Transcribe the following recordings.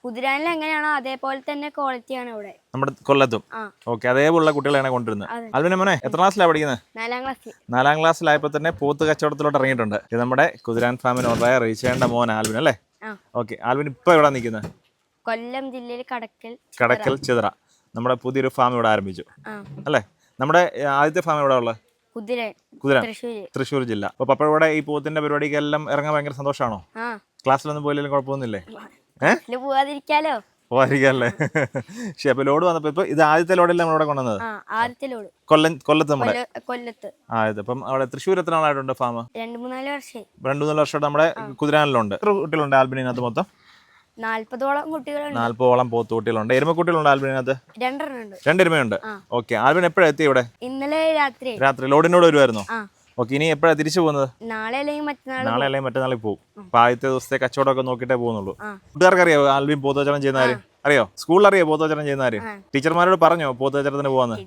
കുതിരാനിൽ എങ്ങനെയാണോ അതേപോലെ തന്നെ ക്വാളിറ്റിയാണ് ഇവിടെ. നമ്മുടെ കൊല്ലത്തും. ഓക്കെ, അതേപോലുള്ള കുട്ടികളെയാണ് കൊണ്ടുവരുന്നത്. ആൽവിനെ മോനെ എത്ര ക്ലാസ്സിലാണ് പഠിക്കുന്നത്? 4ാം ക്ലാസ്സിൽ. 4ാം ക്ലാസ്സിലായപ്പോൾ തന്നെ പോത്ത് കച്ചവടത്തിലോട്ട് ഇറങ്ങിയിട്ടുണ്ട്. ഇത് നമ്മുടെ കുതിരാൻ ഫാമിനോടായ റീച്ചേണ്ട മോൻ ആൽവിൻ അല്ലേ? ഓക്കെ, ആൽവിൻ ഇപ്പൊ എവിടെ നിൽക്കുന്നത്? കൊല്ലം ജില്ലയിൽ കടക്കൽ ചിതറ. നമ്മുടെ പുതിയൊരു ഫാം ഇവിടെ ആരംഭിച്ചു അല്ലേ? നമ്മുടെ ആദ്യത്തെ ഫാം എവിടെ ഉള്ളത്? കുതിരാൻ, തൃശ്ശൂർ ജില്ല. അപ്പൊ പപ്പ ഇവിടെ ഈ പോത്തിന്റെ പരിപാടിക്കെല്ലാം ഇറങ്ങാൻ ഭയങ്കര സന്തോഷമാണോ? ക്ലാസ്സിലൊന്നും പോയില്ലെങ്കിലും കുഴപ്പമൊന്നുമില്ലേ? പോവാതിരിക്കല്ലേ? ശരി, അപ്പൊ ലോഡ് വന്നപ്പോ ഇപ്പൊ ഇത് ആദ്യത്തെ ലോഡല്ലേ നമ്മളിവിടെ കൊണ്ടുവന്നത്? കൊല്ലത്ത് നമ്മുടെ ആദ്യത്തെ. അപ്പം അവിടെ തൃശ്ശൂർ എത്ര നാളായിട്ടുണ്ട് ഫാം? 2-3 വർഷമായി. 2-3 വർഷമായിട്ട് നമ്മുടെ കുതിരാനിലുണ്ട്. എത്ര കുട്ടികളുണ്ട് ആൽബിനകത്ത് മൊത്തം? 40ഓളം കുട്ടികളുണ്ട്. 40ഓളം പോത്ത് കുട്ടികളുണ്ട്. എരുമക്കുട്ടികളുണ്ട് ആൽബിനകത്ത്? 2 എരുമയുണ്ട്. ഓക്കെ, ആൽബിൻ എപ്പോഴാ എത്തി ഇവിടെ? ഇന്നലെ രാത്രി. ലോഡിനോട് വരുമായിരുന്നോ? ഓക്കെ, ഇനി എപ്പോഴാണ് തിരിച്ചു പോകുന്നത്? നാളെ അല്ലെങ്കിൽ മറ്റന്നാളിൽ പോകും. അപ്പൊ ആദ്യത്തെ ദിവസത്തെ കച്ചവടമൊക്കെ നോക്കിയിട്ടേ പോകുന്നുള്ളൂ. കൂട്ടുകാർക്ക് അറിയാവോ ആൽബിൻ പോത്ത് കച്ചവടം ചെയ്യുന്ന ആര്? അറിയോ? സ്കൂളിൽ അറിയോ പോത്ത് കച്ചവടം ചെയ്യുന്ന ആര്? ടീച്ചർമാരോട് പറഞ്ഞോ പോത്ത് കച്ചവടത്തിന് പോവാന്ന്?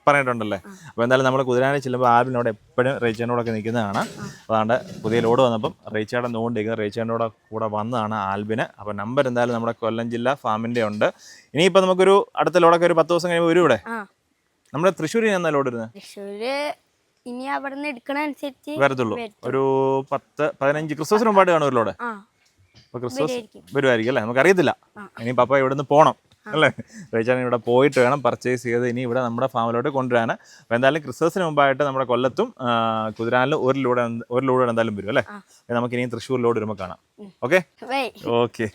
പറഞ്ഞിട്ടുണ്ടല്ലേ? അപ്പൊ എന്തായാലും നമ്മൾ കുതിരാനിൽ ചെല്ലുമ്പോൾ ആൽബിനോട് എപ്പോഴും റേച്ചേനോടൊക്കെ നിൽക്കുന്നതാണ്. അതാണ്ട് പുതിയ ലോഡ് വന്നപ്പം റേച്ചേടൻ നോണ്ടിരിക്കുന്നത് റേച്ചേനോടെ കൂടെ വന്നതാണ് ആൽബിന്. അപ്പൊ നമ്പർ എന്തായാലും നമ്മുടെ കൊല്ലം ജില്ല ഫാമിന്റെ ഉണ്ട്. ഇനിയിപ്പോ നമുക്കൊരു അടുത്ത ലോഡൊക്കെ ഒരു 10 ദിവസം കഴിയുമ്പോൾ വരും ഇവിടെ. നമ്മുടെ തൃശ്ശൂരിൽ എന്നാ ലോഡ് വരുന്നത്? തൃശ്ശൂര് ഇനി അവിടെ നിന്ന് എടുക്കണനുസരിച്ച് വരത്തുള്ളൂ. ഒരു 10-15 ക്രിസ്മസിന് മുമ്പായിട്ട് കാണും ഒരു ലോഡ്. അപ്പൊ ക്രിസ്മസ് വരുമായിരിക്കും അല്ലേ? നമുക്കറിയത്തില്ല. ഇനി പപ്പ ഇവിടെ നിന്ന് പോകണം അല്ലേ? റേച്ചാൻ ഇവിടെ പോയിട്ട് വേണം പർച്ചേസ് ചെയ്ത് ഇനി ഇവിടെ നമ്മുടെ ഫാമിലോട്ട് കൊണ്ടുവരാൻ. അപ്പോൾ എന്തായാലും ക്രിസ്മസിന് മുമ്പായിട്ട് നമ്മുടെ കൊല്ലത്തും കുതിരാനിലും ഒരു ലോഡ് എന്തായാലും വരും അല്ലേ? നമുക്ക് ഇനിയും തൃശ്ശൂർ ലോഡ് വരുമ്പോൾ കാണാം. ഓക്കെ.